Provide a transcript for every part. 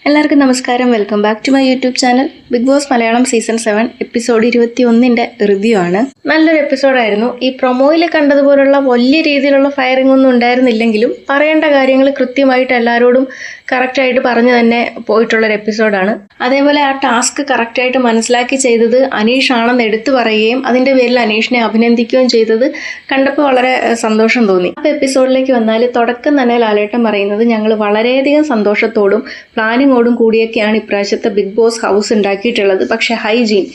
എല്ലാവർക്കും നമസ്കാരം. Welcome back to my YouTube channel. Bigg Boss Malayalam season 7 episode 21 review ആണ്. നല്ലൊരു എപ്പിസോഡായിരുന്നു. ഈ പ്രൊമോയിൽ കണ്ടതുപോലുള്ള വലിയ രീതിയിലുള്ള ഫയറിംഗ് ഒന്നും ഉണ്ടായിരുന്നില്ലെങ്കിലും പറയേണ്ട കാര്യങ്ങൾ കൃത്യമായിട്ട് എല്ലാവരോടും കറക്റ്റായിട്ട് പറഞ്ഞു തന്നെ പോയിട്ടുള്ളൊരു എപ്പിസോഡാണ്. അതേപോലെ ആ ടാസ്ക് കറക്റ്റായിട്ട് മനസ്സിലാക്കി ചെയ്തത് അനീഷ് ആണെന്ന് എടുത്തു പറയുകയും അതിൻ്റെ പേരിൽ അനീഷിനെ അഭിനന്ദിക്കുകയും ചെയ്തത് കണ്ടപ്പോൾ വളരെ സന്തോഷം തോന്നി. അപ്പോൾ എപ്പിസോഡിലേക്ക് വന്നാൽ തുടക്കം തന്നെ ലാലേട്ടൻ പറയുന്നത് ഞങ്ങൾ വളരെയധികം സന്തോഷത്തോടും പ്ലാനിങ്ങോടും കൂടിയൊക്കെയാണ് ഇപ്രാവശ്യത്തെ ബിഗ് ബോസ് ഹൗസ് ഉണ്ടാക്കിയിട്ടുള്ളത്. പക്ഷേ ഹൈജീൻ,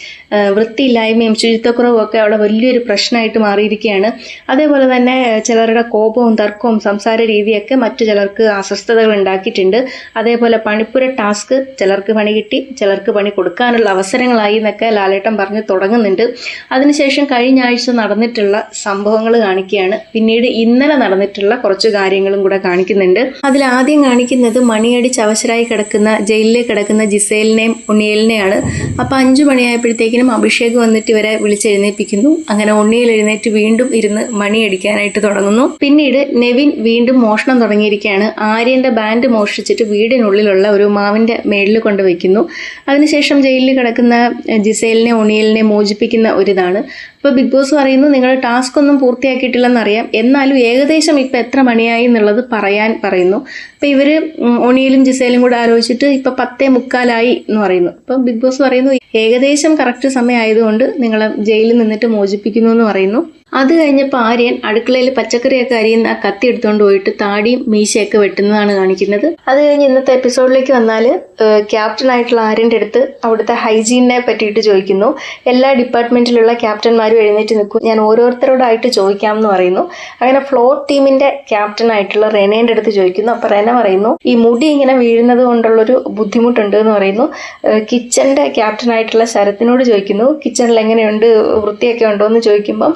വൃത്തിയില്ലായ്മയും ശുചിത്വക്കുറവും ഒക്കെ അവിടെ വലിയൊരു പ്രശ്നമായിട്ട് മാറിയിരിക്കുകയാണ്. അതേപോലെ തന്നെ ചിലരുടെ കോപവും തർക്കവും സംസാര രീതിയൊക്കെ മറ്റു ചിലർക്ക് അസ്വസ്ഥതകൾ ഉണ്ടാക്കിയിട്ടുണ്ട്. അതേപോലെ പണിപ്പുര ടാസ്ക് ചിലർക്ക് പണി കിട്ടി, ചിലർക്ക് പണി കൊടുക്കാനുള്ള അവസരങ്ങളായി എന്നൊക്കെ ലാലേട്ടൻ പറഞ്ഞ് തുടങ്ങുന്നുണ്ട്. അതിനുശേഷം കഴിഞ്ഞ ആഴ്ച നടന്നിട്ടുള്ള സംഭവങ്ങൾ കാണിക്കുകയാണ്. പിന്നീട് ഇന്നലെ നടന്നിട്ടുള്ള കുറച്ച് കാര്യങ്ങളും കൂടെ കാണിക്കുന്നുണ്ട്. അതിലാദ്യം കാണിക്കുന്നത് മണിയടിച്ച് അവശരായി കിടക്കുന്ന ജയിലിൽ കിടക്കുന്ന ജിസേലിനെയും ഉണ്ണിയേലിനെയാണ്. അപ്പോൾ 5 മണിയായപ്പോഴത്തേക്കിനും അഭിഷേക് വന്നിട്ട് ഇവരെ വിളിച്ചെഴുന്നേൽപ്പിക്കുന്നു. അങ്ങനെ ഉണ്ണിയിൽ എഴുന്നേറ്റ് വീണ്ടും ഇരുന്ന് മണിയടിക്കാനായിട്ട് തുടങ്ങുന്നു. പിന്നീട് നെവിൻ വീണ്ടും മോഷണം തുടങ്ങിയിരിക്കുകയാണ്. ആര്യൻ്റെ ബാൻഡ് മോഷ്ടിച്ചിട്ട് വീടിനുള്ളിലുള്ള ഒരു മാവിൻ്റെ മേളിൽ കൊണ്ടുവയ്ക്കുന്നു. അതിനുശേഷം ജയിലിൽ കിടക്കുന്ന ജിസേലിനെ ഉണ്ണിയേലിനെ മോചിപ്പിക്കുന്ന ഒരിതാണ്. ഇപ്പോൾ ബിഗ് ബോസ് പറയുന്നു നിങ്ങൾ ടാസ്ക് ഒന്നും പൂർത്തിയാക്കിയിട്ടില്ലെന്നറിയാം, എന്നാലും ഏകദേശം ഇപ്പം എത്ര മണിയായി എന്നുള്ളത് പറയാൻ പറയുന്നു. അപ്പോൾ ഇവർ ഒണിയിലും ജിസേലും കൂടെ ആലോചിച്ചിട്ട് ഇപ്പം 10:45 എന്ന് പറയുന്നു. അപ്പം ബിഗ് ബോസ് പറയുന്നു ഏകദേശം കറക്റ്റ് സമയമായതുകൊണ്ട് നിങ്ങളെ ജയിലിൽ നിന്നിട്ട് മോചിപ്പിക്കുന്നു എന്ന് പറയുന്നു. അത് കഴിഞ്ഞപ്പോൾ ആര്യൻ അടുക്കളയിൽ പച്ചക്കറിയൊക്കെ അരിയുന്ന ആ കത്തി എടുത്തുകൊണ്ട് പോയിട്ട് താടിയും മീശയൊക്കെ വെട്ടുന്നതാണ് കാണിക്കുന്നത്. അത് കഴിഞ്ഞ് ഇന്നത്തെ എപ്പിസോഡിലേക്ക് വന്നാൽ ക്യാപ്റ്റനായിട്ടുള്ള ആര്യൻ്റെ അടുത്ത് അവിടുത്തെ ഹൈജീനെ പറ്റിയിട്ട് ചോദിക്കുന്നു. എല്ലാ ഡിപ്പാർട്ട്മെൻറ്റിലുള്ള ക്യാപ്റ്റന്മാരും എഴുന്നേറ്റ് നിൽക്കും, ഞാൻ ഓരോരുത്തരോടായിട്ട് ചോദിക്കാമെന്ന് പറയുന്നു. അങ്ങനെ ഫ്ലോർ ടീമിൻ്റെ ക്യാപ്റ്റനായിട്ടുള്ള റെനേൻ്റെ അടുത്ത് ചോദിക്കുന്നു. അപ്പോൾ റെന പറയുന്നു ഈ മുടി ഇങ്ങനെ വീഴുന്നത് കൊണ്ടുള്ളൊരു ബുദ്ധിമുട്ടുണ്ട് എന്ന് പറയുന്നു. കിച്ചൻ്റെ ക്യാപ്റ്റനായിട്ടുള്ള ശരത്തിനോട് ചോദിക്കുന്നു കിച്ചണിൽ എങ്ങനെയുണ്ട്, വൃത്തിയൊക്കെ ഉണ്ടോ എന്ന് ചോദിക്കുമ്പം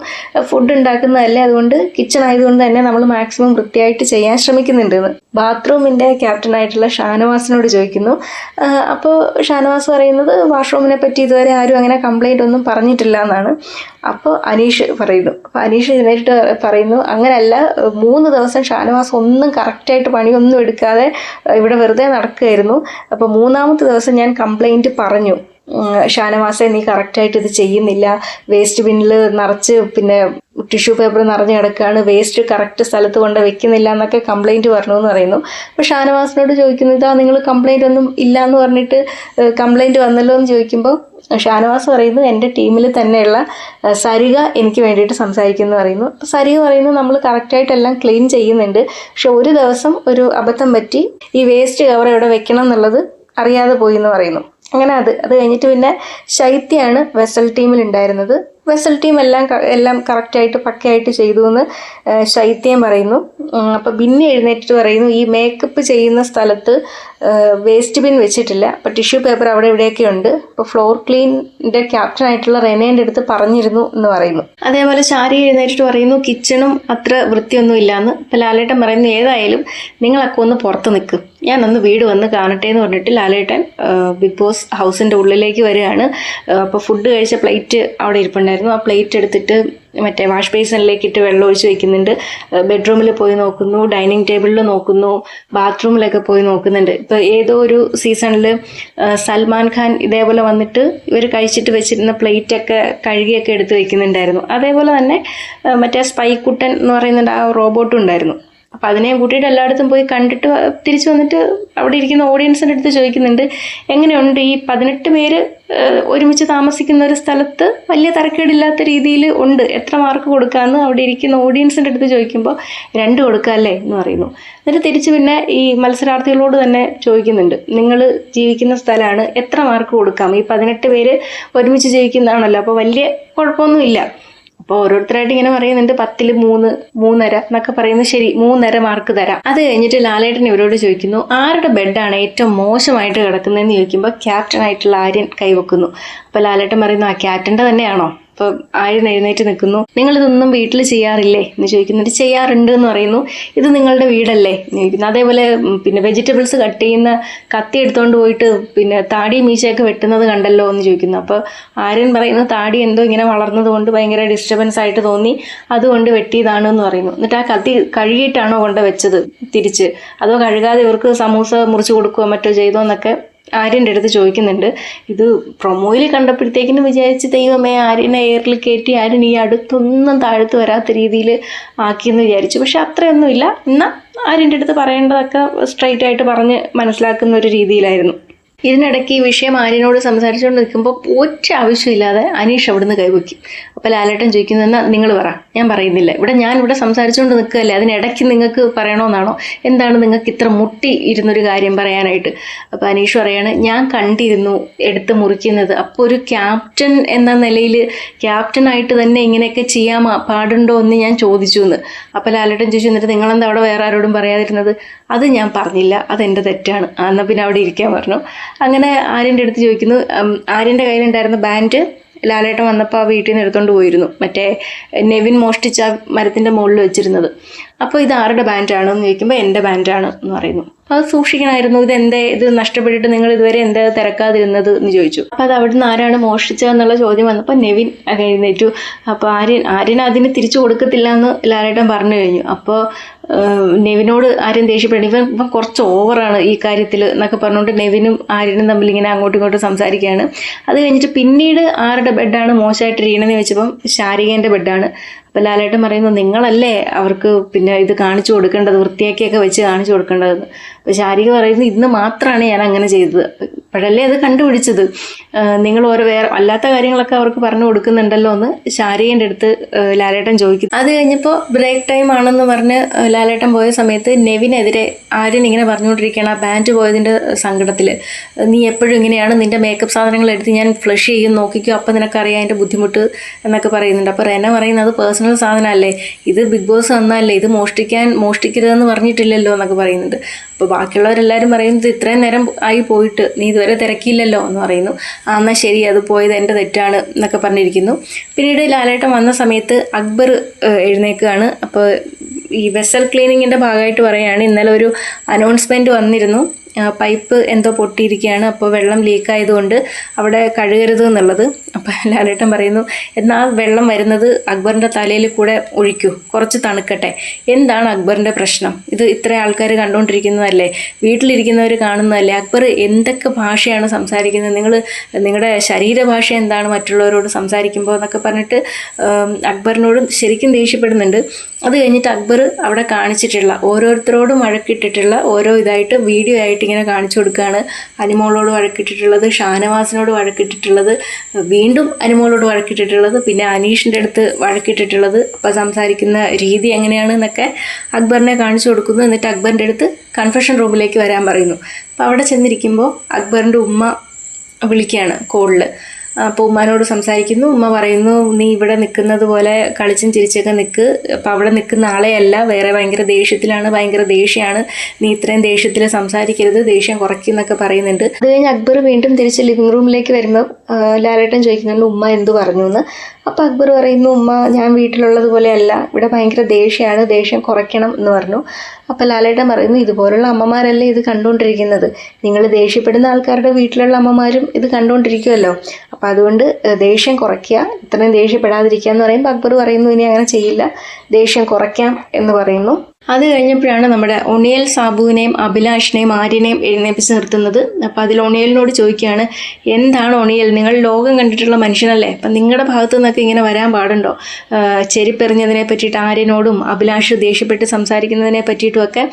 ഫുഡ് ഉണ്ടാക്കുന്നതല്ലേ, അതുകൊണ്ട് കിച്ചൺ ആയതുകൊണ്ട് തന്നെ നമ്മൾ മാക്സിമം വൃത്തിയായിട്ട് ചെയ്യാൻ ശ്രമിക്കുന്നുണ്ടെന്ന്. ബാത്റൂമിൻ്റെ ക്യാപ്റ്റനായിട്ടുള്ള ഷാനവാസിനോട് ചോദിക്കുന്നു. അപ്പോൾ ഷാനവാസ് പറയുന്നത് വാഷ്റൂമിനെ പറ്റി ഇതുവരെ ആരും അങ്ങനെ കംപ്ലൈൻ്റ് ഒന്നും പറഞ്ഞിട്ടില്ല എന്നാണ്. അപ്പോൾ അനീഷ് പറയുന്നു. അപ്പോൾ അനീഷ് ഇതിനായിട്ട് പറയുന്നു അങ്ങനെയല്ല, 3 ദിവസം ഷാനവാസ് ഒന്നും കറക്റ്റായിട്ട് പണിയൊന്നും എടുക്കാതെ ഇവിടെ വെറുതെ നടക്കുകയായിരുന്നു. അപ്പോൾ 3-ാമത്തെ ദിവസം ഞാൻ കംപ്ലൈൻറ്റ് പറഞ്ഞു, ഷാനവാസെ നീ കറക്റ്റായിട്ട് ഇത് ചെയ്യുന്നില്ല, വേസ്റ്റ് ബിന്നിൽ നിറച്ച് പിന്നെ ടിഷ്യൂ പേപ്പർ നിറഞ്ഞു കിടക്കുകയാണ്, വേസ്റ്റ് കറക്റ്റ് സ്ഥലത്ത് കൊണ്ട് വെക്കുന്നില്ല എന്നൊക്കെ കംപ്ലൈൻറ്റ് പറഞ്ഞു എന്ന് പറയുന്നു. അപ്പോൾ ഷാനവാസിനോട് ചോദിക്കുന്നു ഇതാ നിങ്ങൾ കംപ്ലൈൻ്റ് ഒന്നും ഇല്ല എന്ന് പറഞ്ഞിട്ട് കംപ്ലൈൻറ്റ് വന്നല്ലോ എന്ന് ചോദിക്കുമ്പോൾ ഷാനവാസ് പറയുന്നു എൻ്റെ ടീമിൽ തന്നെയുള്ള സരിക എനിക്ക് വേണ്ടിയിട്ട് സംസാരിക്കുന്നു പറയുന്നു. അപ്പോൾ സരിക പറയുന്നു നമ്മൾ കറക്റ്റായിട്ടെല്ലാം ക്ലീൻ ചെയ്യുന്നുണ്ട്, പക്ഷെ ഒരു ദിവസം ഒരു അബദ്ധം പറ്റി, ഈ വേസ്റ്റ് കവർ എവിടെ വെക്കണം എന്നുള്ളത് അറിയാതെ പോയി എന്ന് പറയുന്നു. അങ്ങനെ അത് കഴിഞ്ഞിട്ട് പിന്നെ ശൈത്യാണ് വെസൽ ടീമിൽ ഉണ്ടായിരുന്നത്. വെസൽ ടീം എല്ലാം കറക്റ്റായിട്ട് പക്കയായിട്ട് ചെയ്തു എന്ന് ശൈത്യം പറയുന്നു. അപ്പോൾ ബിന്നി എഴുന്നേറ്റിട്ട് പറയുന്നു ഈ മേക്കപ്പ് ചെയ്യുന്ന സ്ഥലത്ത് വേസ്റ്റ് ബിൻ വെച്ചിട്ടില്ല, അപ്പോൾ ടിഷ്യൂ പേപ്പർ അവിടെ ഇവിടെയൊക്കെ ഉണ്ട്, അപ്പോൾ ഫ്ലോർ ക്ലീനിൻ്റെ ക്യാപ്റ്റനായിട്ടുള്ള റെനേൻ്റെ അടുത്ത് പറഞ്ഞിരുന്നു എന്ന് പറയുന്നു. അതേപോലെ ശാരി എഴുന്നേറ്റിട്ട് പറയുന്നു കിച്ചണും അത്ര വൃത്തിയൊന്നും ഇല്ലയെന്ന്. അപ്പോൾ ലാലേട്ടൻ പറയുന്നു ഏതായാലും നിങ്ങളൊക്കെ ഒന്ന് പുറത്ത് നിൽക്കും, ഞാനൊന്ന് വീട് വന്ന് കാണട്ടെ എന്ന് പറഞ്ഞിട്ട് ലാലേട്ടൻ ബിഗ് ബോസ് ഹൗസിൻ്റെ ഉള്ളിലേക്ക് വരികയാണ്. അപ്പോൾ ഫുഡ് കഴിച്ച പ്ലേറ്റ് അവിടെ ഇരിപ്പുണ്ടായിരുന്നു. ആ പ്ലേറ്റ് എടുത്തിട്ട് മറ്റേ വാഷ് ബേസിനിലേക്ക് ഇട്ട് വെള്ളം ഒഴിച്ച് വെക്കുന്നുണ്ട്. ബെഡ്റൂമിൽ പോയി നോക്കുന്നു, ഡൈനിങ് ടേബിളിൽ നോക്കുന്നു, ബാത്റൂമിലൊക്കെ പോയി നോക്കുന്നുണ്ട്. ഇപ്പോൾ ഏതോ ഒരു സീസണിൽ സൽമാൻ ഖാൻ ഇതേപോലെ വന്നിട്ട് ഇവർ കഴിച്ചിട്ട് വെച്ചിരുന്ന പ്ലേറ്റൊക്കെ കഴുകിയൊക്കെ എടുത്ത് വെക്കുന്നുണ്ടായിരുന്നു. അതേപോലെ തന്നെ മറ്റേ സ്പൈക്കുട്ടൻ എന്ന് പറയുന്നുണ്ട്, ആ റോബോട്ടും ഉണ്ടായിരുന്നു. അപ്പോൾ അതിനെയും കൂട്ടിയിട്ട് എല്ലായിടത്തും പോയി കണ്ടിട്ട് തിരിച്ചു വന്നിട്ട് അവിടെ ഇരിക്കുന്ന ഓഡിയൻസിൻ്റെ അടുത്ത് ചോദിക്കുന്നുണ്ട് എങ്ങനെയുണ്ട് ഈ 18 പേര് ഒരുമിച്ച് താമസിക്കുന്ന ഒരു സ്ഥലത്ത് വലിയ തരക്കേടില്ലാത്ത രീതിയിൽ ഉണ്ട്, എത്ര മാർക്ക് കൊടുക്കാമെന്ന് അവിടെ ഇരിക്കുന്ന ഓഡിയൻസിൻ്റെ അടുത്ത് ചോദിക്കുമ്പോൾ 2 കൊടുക്കാമല്ലേ എന്ന് പറയുന്നു. എന്നിട്ട് തിരിച്ച് പിന്നെ ഈ മത്സരാർത്ഥികളോട് തന്നെ ചോദിക്കുന്നുണ്ട് നിങ്ങൾ ജീവിക്കുന്ന സ്ഥലമാണ്, എത്ര മാർക്ക് കൊടുക്കാം, ഈ 18 പേര് ഒരുമിച്ച് ജീവിക്കുന്നതാണല്ലോ, അപ്പോൾ വലിയ കുഴപ്പമൊന്നുമില്ല. അപ്പോൾ ഓരോരുത്തരായിട്ട് ഇങ്ങനെ പറയുന്നുണ്ട് 10-ൽ 3, 3.5 എന്നൊക്കെ പറയുന്നു. ശരി 3.5 മാർക്ക് തരാം. അത് കഴിഞ്ഞിട്ട് ലാലേട്ടൻ ഇവരോട് ചോദിക്കുന്നു ആരുടെ ബെഡാണ് ഏറ്റവും മോശമായിട്ട് കിടക്കുന്നതെന്ന് ചോദിക്കുമ്പോൾ ക്യാപ്റ്റനായിട്ടുള്ള ആര്യൻ കൈവെക്കുന്നു. അപ്പോൾ ലാലേട്ടൻ പറയുന്നു ആ ക്യാപ്റ്റൻ്റെ തന്നെയാണോ? അപ്പോൾ ആര്യൻ എഴുന്നേറ്റ് നിൽക്കുന്നു. നിങ്ങളിതൊന്നും വീട്ടിൽ ചെയ്യാറില്ലേ എന്ന് ചോദിക്കുന്നുണ്ട്. ചെയ്യാറുണ്ട് എന്ന് പറയുന്നു. ഇത് നിങ്ങളുടെ വീടല്ലേ എന്ന് ചോദിക്കുന്നു. അതേപോലെ പിന്നെ വെജിറ്റബിൾസ് കട്ട് ചെയ്യുന്ന കത്തി എടുത്തുകൊണ്ട് പോയിട്ട് പിന്നെ താടി മീശയൊക്കെ വെട്ടുന്നത് കണ്ടല്ലോ എന്ന് ചോദിക്കുന്നു. അപ്പോൾ ആര്യൻ പറയുന്നു താടി എന്തോ ഇങ്ങനെ വളർന്നത് കൊണ്ട് ഭയങ്കര ഡിസ്റ്റർബൻസ് ആയിട്ട് തോന്നി, അതുകൊണ്ട് വെട്ടിയതാണെന്ന് പറയുന്നു. എന്നിട്ട് ആ കത്തി കഴുകിയിട്ടാണോ കൊണ്ട് വെച്ചത് തിരിച്ച്, അതോ കഴുകാതെ ഇവർക്ക് സമൂസ മുറിച്ച് കൊടുക്കുകയോ മറ്റോ ചെയ്തോ എന്നൊക്കെ ആര്യൻ്റെ അടുത്ത് ചോദിക്കുന്നുണ്ട്. ഇത് പ്രൊമോയിൽ കണ്ടപ്പോഴത്തേക്കിനും വിചാരിച്ച് ദൈവമേ ആര്യനെ എയറിൽ കയറ്റി ആര്യൻ ഈ അടുത്തൊന്നും താഴ്ത്ത് വരാത്ത രീതിയിൽ ആക്കിയെന്ന് വിചാരിച്ചു. പക്ഷെ അത്രയൊന്നുമില്ല. എന്നാൽ ആര്യൻ്റെ അടുത്ത് പറയേണ്ടതൊക്കെ സ്ട്രൈറ്റ് ആയിട്ട് പറഞ്ഞ് മനസ്സിലാക്കുന്ന ഒരു രീതിയിലായിരുന്നു. ഇതിനിടയ്ക്ക് ഈ വിഷയം ആര്യനോട് സംസാരിച്ചുകൊണ്ട് നിൽക്കുമ്പോൾ ഒറ്റ ആവശ്യമില്ലാതെ അനീഷ് അവിടുന്ന് കൈവയ്ക്കും. അപ്പോൾ ലാലേട്ടൻ ചോദിക്കുന്നതെന്നാൽ നിങ്ങൾ പറ, ഞാൻ പറയുന്നില്ല, ഞാൻ ഇവിടെ സംസാരിച്ചുകൊണ്ട് നിൽക്കുകയല്ലേ, അതിനിടയ്ക്ക് നിങ്ങൾക്ക് പറയണമെന്നാണോ, എന്താണ് നിങ്ങൾക്ക് ഇത്ര മുട്ടി ഇരുന്നൊരു കാര്യം പറയാനായിട്ട്? അപ്പോൾ അനീഷ് പറയാണ്, ഞാൻ കണ്ടിരുന്നു എടുത്ത് മുറിക്കുന്നത്. അപ്പോൾ ഒരു ക്യാപ്റ്റൻ എന്ന നിലയിൽ ക്യാപ്റ്റനായിട്ട് തന്നെ ഇങ്ങനെയൊക്കെ ചെയ്യാൻ പാടുണ്ടോ എന്ന് ഞാൻ ചോദിച്ചു എന്ന്. അപ്പോൾ ലാലേട്ടൻ ചോദിച്ചു, എന്നിട്ട് നിങ്ങളെന്താ അവിടെ വേറെ ആരോടും പറയാതിരുന്നത്? അത് ഞാൻ പറഞ്ഞില്ല, അതെൻ്റെ തെറ്റാണ്. എന്നാൽ പിന്നെ അവിടെ ഇരിക്കാൻ പറഞ്ഞു. അങ്ങനെ ആര്യൻ്റെ അടുത്ത് ചോദിക്കുന്നു. ആര്യൻ്റെ കയ്യിലുണ്ടായിരുന്ന ബാൻഡ് ലാലേട്ടൻ വന്നപ്പോൾ ആ വീട്ടിൽ നിന്ന് എടുത്തുകൊണ്ട് പോയിരുന്നു, മറ്റേ നെവിൻ മോഷ്ടിച്ച മരത്തിൻ്റെ മുകളിൽ വെച്ചിരുന്നത്. അപ്പോൾ ഇത് ആരുടെ ബാൻഡാണെന്ന് ചോദിക്കുമ്പോൾ എൻ്റെ ബാൻഡാണ് എന്ന് പറയുന്നു. അത് സൂക്ഷിക്കണമായിരുന്നു, ഇത് നഷ്ടപ്പെട്ടിട്ട് നിങ്ങൾ ഇതുവരെ എന്താ തിരക്കാതിരുന്നത് എന്ന് ചോദിച്ചു. അപ്പോൾ അത് അവിടുന്ന് ആരാണ് മോഷ്ടിച്ചതെന്നുള്ള ചോദ്യം വന്നപ്പോൾ നെവിൻ എഴുന്നേറ്റു. അപ്പോൾ ആര്യൻ അതിന് തിരിച്ചു കൊടുക്കത്തില്ല എന്ന് ലാലേട്ടൻ പറഞ്ഞു കഴിഞ്ഞു. അപ്പോൾ നെവിനോട് ആര്യൻ ദേഷ്യപ്പെടും, ഇവൻ കുറച്ച് ഓവറാണ് ഈ കാര്യത്തിൽ എന്നൊക്കെ പറഞ്ഞുകൊണ്ട് നെവിനും ആര്യനും തമ്മിൽ ഇങ്ങനെ അങ്ങോട്ടും ഇങ്ങോട്ടും സംസാരിക്കുകയാണ്. അത് കഴിഞ്ഞിട്ട് പിന്നീട് ആരുടെ ബെഡാണ് മോശമായിട്ടിരിക്കണമെന്ന് ചോദിച്ചപ്പം ശാരികേൻ്റെ ബെഡാണ്. അപ്പോൾ ലാലേട്ടൻ പറയുന്നു, നിങ്ങളല്ലേ അവർക്ക് പിന്നെ ഇത് കാണിച്ചു കൊടുക്കേണ്ടത്, വൃത്തിയാക്കിയൊക്കെ വെച്ച് കാണിച്ചു കൊടുക്കേണ്ടതെന്ന്. അപ്പോൾ ശാരിക പറയുന്നു, ഇന്ന് മാത്രമാണ് ഞാൻ അങ്ങനെ ചെയ്തത്, അപ്പോഴല്ലേ അത് കണ്ടുപിടിച്ചത്, നിങ്ങൾ വേറെ അല്ലാത്ത കാര്യങ്ങളൊക്കെ അവർക്ക് പറഞ്ഞു കൊടുക്കുന്നുണ്ടല്ലോ എന്ന് ശാരികേൻ്റെ അടുത്ത് ലാലേട്ടൻ ചോദിക്കും. അത് കഴിഞ്ഞപ്പോൾ ബ്രേക്ക് ടൈം ആണെന്ന് പറഞ്ഞ് ലാലേട്ടൻ പോയ സമയത്ത് നെവിനെതിരെ ആര്യൻ ഇങ്ങനെ പറഞ്ഞുകൊണ്ടിരിക്കുകയാണ്, ആ ബാൻഡ് പോയതിൻ്റെ സങ്കടത്തിൽ, നീ എപ്പോഴും ഇങ്ങനെയാണ്, നിൻ്റെ മേക്കപ്പ് സാധനങ്ങൾ എടുത്ത് ഞാൻ ഫ്ലഷ് ചെയ്യും, നോക്കിക്കോ, അപ്പം നിനക്കറിയാം അതിൻ്റെ ബുദ്ധിമുട്ട് എന്നൊക്കെ പറയുന്നുണ്ട്. അപ്പോൾ റെന പറയുന്നത് പേഴ്സണൽ സാധനമല്ലേ, ഇത് ബിഗ് ബോസ് വന്നതല്ലേ, ഇത് മോഷ്ടിക്കരുതെന്ന് പറഞ്ഞിട്ടില്ലല്ലോ എന്നൊക്കെ പറയുന്നുണ്ട്. അപ്പോൾ ബാക്കിയുള്ളവരെല്ലാവരും പറയുന്നത്, ഇത്രയും നേരം ആയി പോയിട്ട് നീ ഇതുവരെ തിരക്കിയില്ലല്ലോ എന്ന് പറയുന്നു. എന്നാൽ ശരി, അത് പോയത് എൻ്റെ തെറ്റാണ് എന്നൊക്കെ പറഞ്ഞിരിക്കുന്നു. പിന്നീട് ലാലേട്ടൻ വന്ന സമയത്ത് അക്ബർ എഴുന്നേൽക്കുകയാണ്. അപ്പോൾ ഈ വെസൽ ക്ലീനിങ്ങിൻ്റെ ഭാഗമായിട്ട് പറയുകയാണ്, ഇന്നലെ ഒരു അനൗൺസ്മെൻറ്റ് വന്നിരുന്നു, പൈപ്പ് എന്തോ പൊട്ടിയിരിക്കുകയാണ്, അപ്പോൾ വെള്ളം ലീക്കായതുകൊണ്ട് അവിടെ കഴുകരുത് എന്നുള്ളത്. അപ്പോൾ ലാലേട്ടൻ പറയുന്നു, എന്നാൽ വെള്ളം വരുന്നത് അക്ബറിൻ്റെ തലയിൽ കൂടെ ഒഴിക്കൂ, കുറച്ച് തണുക്കട്ടെ. എന്താണ് അക്ബറിൻ്റെ പ്രശ്നം? ഇത് ഇത്ര ആൾക്കാർ കണ്ടുകൊണ്ടിരിക്കുന്നതല്ലേ, വീട്ടിലിരിക്കുന്നവർ കാണുന്നതല്ലേ, അക്ബർ എന്തൊക്കെ ഭാഷയാണ് സംസാരിക്കുന്നത്, നിങ്ങളുടെ ശരീരഭാഷ എന്താണ് മറ്റുള്ളവരോട് സംസാരിക്കുമ്പോൾ എന്നൊക്കെ പറഞ്ഞിട്ട് അക്ബറിനോടും ശരിക്കും ദേഷ്യപ്പെടുന്നുണ്ട്. അത് കഴിഞ്ഞിട്ട് അക്ബർ അവിടെ കാണിച്ചിട്ടുള്ള ഓരോരുത്തരോടും വഴക്കിട്ടിട്ടുള്ള ഓരോ ഇതായിട്ട് വീഡിയോ ആയിട്ട് ഇങ്ങനെ കാണിച്ചു കൊടുക്കുകയാണ്. അനിമോളോട് വഴക്കിട്ടിട്ടുള്ളത്, ഷാനവാസിനോട് വഴക്കിട്ടിട്ടുള്ളത്, വീണ്ടും അനിമോളോട് വഴക്കിട്ടിട്ടുള്ളത്, പിന്നെ അനീഷിൻ്റെ അടുത്ത് വഴക്കിട്ടിട്ടുള്ളത്. അപ്പോൾ സംസാരിക്കുന്ന രീതി എങ്ങനെയാണ് എന്നൊക്കെ അക്ബറിനെ കാണിച്ചു കൊടുക്കുന്നു. എന്നിട്ട് അക്ബറിൻ്റെ അടുത്ത് കൺഫെഷൻ റൂമിലേക്ക് വരാൻ പറയുന്നു. അപ്പോൾ അവിടെ ചെന്നിരിക്കുമ്പോൾ അക്ബറിൻ്റെ ഉമ്മ വിളിക്കുകയാണ് കോളിൽ. അപ്പോൾ ഉമ്മാനോട് സംസാരിക്കുന്നു. ഉമ്മ പറയുന്നു, നീ ഇവിടെ നിൽക്കുന്നത് പോലെ കളിച്ചും ചിരിച്ചൊക്കെ നിൽക്ക്, അപ്പോൾ അവിടെ നിൽക്കുന്ന ആളെയല്ല, വേറെ ഭയങ്കര ദേഷ്യത്തിലാണ്, ഭയങ്കര ദേഷ്യമാണ്, നീ ഇത്രയും ദേഷ്യത്തിൽ സംസാരിക്കരുത്, ദേഷ്യം കുറയ്ക്കുന്നൊക്കെ പറയുന്നുണ്ട്. അത് കഴിഞ്ഞ് അക്ബർ വീണ്ടും തിരിച്ച് ലിവിങ് റൂമിലേക്ക് വരുമ്പോൾ ലാലേട്ടൻ ചോദിക്കുന്നുണ്ട്, ഉമ്മ എന്ത് പറഞ്ഞു എന്ന്. അപ്പോൾ അക്ബർ പറയുന്നു, ഉമ്മ ഞാൻ വീട്ടിലുള്ളത് പോലെയല്ല, ഇവിടെ ഭയങ്കര ദേഷ്യമാണ്, ദേഷ്യം കുറയ്ക്കണം എന്ന് പറഞ്ഞു. അപ്പോൾ ലാലേട്ടൻ പറയുന്നു, ഇതുപോലുള്ള അമ്മമാരല്ലേ ഇത് കണ്ടുകൊണ്ടിരിക്കുന്നത്, നിങ്ങൾ ദേഷ്യപ്പെടുന്ന ആൾക്കാരുടെ വീട്ടിലുള്ള അമ്മമാരും ഇത് കണ്ടുകൊണ്ടിരിക്കുമല്ലോ, അപ്പോൾ അതുകൊണ്ട് ദേഷ്യം കുറയ്ക്കുക, ഇത്രയും ദേഷ്യപ്പെടാതിരിക്കുക എന്ന് പറയുമ്പോൾ അക്ബർ പറയുന്നു, ഇനി അങ്ങനെ ചെയ്യില്ല, ദേഷ്യം കുറയ്ക്കാം എന്ന് പറയുന്നു. അത് കഴിഞ്ഞപ്പോഴാണ് നമ്മുടെ ഒണിയൽ സാബുവിനെയും അഭിലാഷിനെയും ആര്യനെയും എഴുന്നേപ്പിച്ച് നിർത്തുന്നത്. അപ്പോൾ അതിൽ ഒണിയലിനോട് ചോദിക്കുകയാണ്, എന്താണ് ഒണിയൽ, നിങ്ങൾ ലോകം കണ്ടിട്ടുള്ള മനുഷ്യനല്ലേ, അപ്പം നിങ്ങളുടെ ഭാഗത്തു നിന്നൊക്കെ ഇങ്ങനെ വരാൻ പാടുണ്ടോ, ചെരിപ്പെറിഞ്ഞതിനെ പറ്റിയിട്ട് ആര്യനോടും അഭിലാഷ് ദേഷ്യപ്പെട്ട് സംസാരിക്കുന്നതിനെ പറ്റിയിട്ടുമൊക്കെ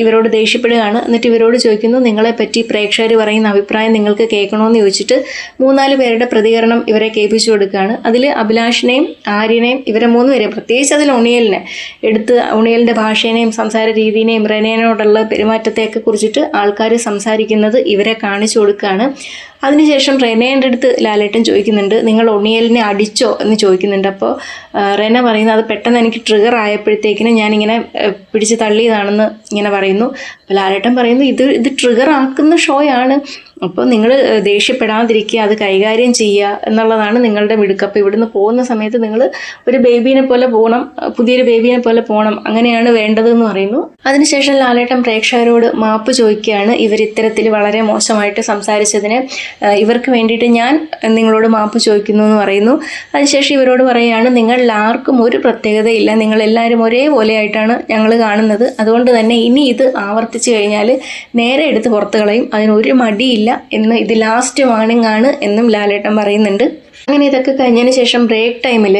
ഇവരോട് ദേഷ്യപ്പെടുകയാണ്. എന്നിട്ട് ഇവരോട് ചോദിക്കുന്നു, നിങ്ങളെപ്പറ്റി പ്രേക്ഷകർ പറയുന്ന അഭിപ്രായം നിങ്ങൾക്ക് കേൾക്കണമെന്ന് ചോദിച്ചിട്ട് 3-4 പേരുടെ പ്രതികരണം ഇവരെ കേൾപ്പിച്ചു കൊടുക്കുകയാണ്. അതിൽ അഭിലാഷിനെയും ആര്യനെയും ഇവരെ 3 പേരെ, പ്രത്യേകിച്ച് അതിൽ ഒണിയലിനെ എടുത്ത് ഒണിയലിൻ്റെ ഭാഷേനെയും സംസാര രീതിനെയും റെനേനോടുള്ള പെരുമാറ്റത്തെയൊക്കെ കുറിച്ചിട്ട് ആൾക്കാർ സംസാരിക്കുന്നത് ഇവരെ കാണിച്ചു കൊടുക്കുകയാണ്. അതിനുശേഷം റെനേൻ്റെ അടുത്ത് ലാലേട്ടൻ ചോദിക്കുന്നുണ്ട്, നിങ്ങൾ ഒണിയലിനെ അടിച്ചോ എന്ന് ചോദിക്കുന്നുണ്ട്. അപ്പോൾ റെന പറയുന്നത് അത് പെട്ടെന്ന് എനിക്ക് ട്രിഗർ ആയപ്പോഴത്തേക്കിനും ഞാനിങ്ങനെ പിടിച്ച് തള്ളിയതാണെന്ന് ഇങ്ങനെ പറയുന്നു. അപ്പോൾ ലാലേട്ടൻ പറയുന്നു ഇത് ട്രിഗർ ആക്കുന്ന ഷോയാണ്, അപ്പോൾ നിങ്ങൾ ദേഷ്യപ്പെടാതിരിക്കുക, അത് കൈകാര്യം ചെയ്യുക എന്നുള്ളതാണ് നിങ്ങളുടെ മിടുക്ക്. അപ്പോൾ ഇവിടുന്ന് പോകുന്ന സമയത്ത് നിങ്ങൾ ഒരു ബേബീനെ പോലെ പോകണം, പുതിയൊരു ബേബീനെ പോലെ പോകണം, അങ്ങനെയാണ് വേണ്ടതെന്ന് പറയുന്നു. അതിനുശേഷം ലാലേട്ടൻ പ്രേക്ഷകരോട് മാപ്പ് ചോദിക്കുകയാണ്, ഇവരിത്തരത്തിൽ വളരെ മോശമായിട്ട് സംസാരിച്ചതിന് ഇവർക്ക് വേണ്ടിയിട്ട് ഞാൻ നിങ്ങളോട് മാപ്പ് ചോദിക്കുന്നു എന്ന് പറയുന്നു. അതിനുശേഷം ഇവരോട് പറയുകയാണ്, നിങ്ങളിൽ ആർക്കും ഒരു പ്രത്യേകതയില്ല, നിങ്ങളെല്ലാവരും ഒരേപോലെ ആയിട്ടാണ് ഞങ്ങൾ കാണുന്നത്, അതുകൊണ്ട് തന്നെ ഇനി ഇത് ആവർത്തിച്ച് കഴിഞ്ഞാൽ നേരെ എടുത്ത് പുറത്ത് കളയും, അതിനൊരു മടിയില്ല എന്ന്, ഇത് ലാസ്റ്റ് വാണിംഗ് ആണ് എന്നും ലാലേട്ടൻ പറയുന്നുണ്ട്. അങ്ങനെ ഇതൊക്കെ കഴിഞ്ഞതിന് ശേഷം ബ്രേക്ക് ടൈമിൽ